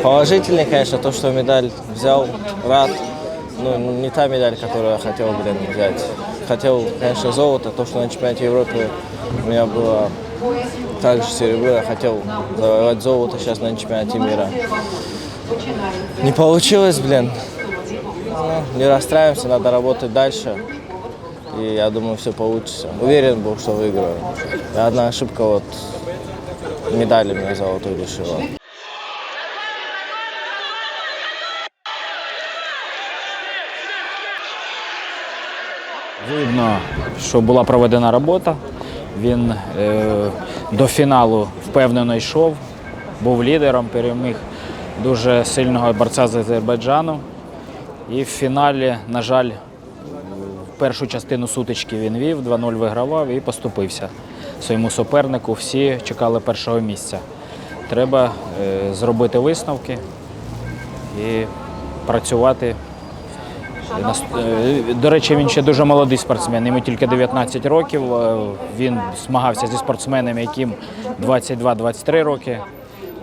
Положительный, конечно, то, что медаль взял, рад. Ну, не та медаль, которую я хотел, взять. Хотел, конечно, золото, то, что на чемпионате Европы у меня было также серебро. Я хотел завоевать золото сейчас на чемпионате мира. Не получилось, Ну, не расстраиваемся, надо работать дальше. И я думаю, все получится. Уверен был, что выиграю. И одна ошибка, медали меня золотую лишила. Видно, що була проведена робота. Він до фіналу впевнено йшов, був лідером, переміг дуже сильного борця з Азербайджану. І в фіналі, на жаль, першу частину сутички він вів, 2-0 вигравав і поступився своєму супернику. Всі чекали першого місця. Треба зробити висновки і працювати. До речі, він ще дуже молодий спортсмен, йому тільки 19 років. Він змагався зі спортсменами, яким 22-23 роки.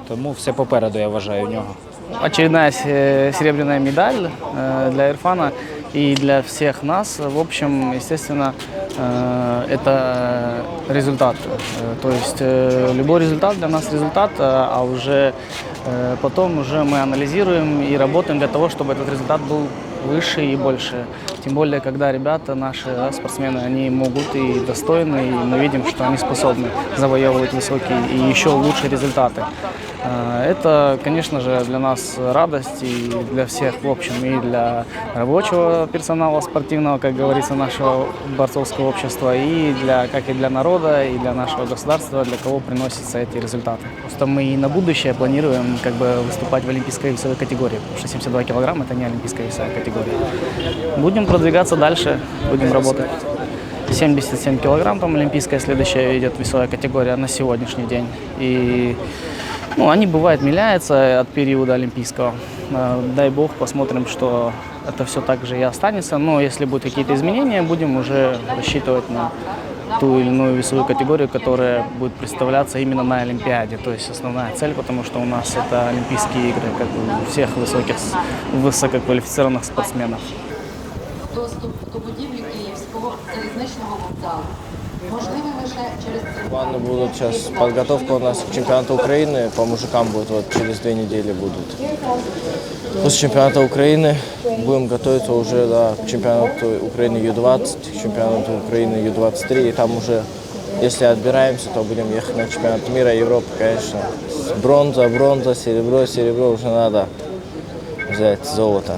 Тому все попереду, я вважаю, у нього. Очередная серебряная медаль для Ирфана и для всех нас. В общем, естественно, это результат. То есть любой результат для нас результат, а уже потом мы анализируем и работаем для того, чтобы этот результат был выше и больше. Тем более, когда ребята, наши спортсмены, они могут и достойны, и мы видим, что они способны завоевывать высокие и еще лучшие результаты. Это, конечно же, для нас радость и для всех, в общем, и для рабочего персонала спортивного, как говорится, нашего борцовского общества, и как и для народа, и для нашего государства, для кого приносятся эти результаты. Просто мы и на будущее планируем выступать в олимпийской весовой категории, потому что 72 килограмма – это не олимпийская весовая категория. Будем продвигаться дальше, будем работать. 77 килограмм, там олимпийская следующая идет весовая категория на сегодняшний день. И они, бывает, меняются от периода олимпийского. Дай бог, посмотрим, что это все так же и останется. Но если будут какие-то изменения, будем уже рассчитывать на ту или иную весовую категорию, которая будет представляться именно на Олимпиаде. То есть основная цель, потому что у нас это Олимпийские игры, как у всех высококвалифицированных спортсменов. Доступ до будівлі Київського залізничного вокзалу можливий лише через... Планы будут сейчас. Подготовка у нас к чемпионату Украины по мужикам будет, через 2 недели будут. После чемпионата Украины будем готовиться уже к чемпионату Украины Ю-20, к чемпионату Украины Ю-23. И там уже, если отбираемся, то будем ехать на чемпионат мира, Европы, конечно. Бронза, серебро, уже надо взять золото.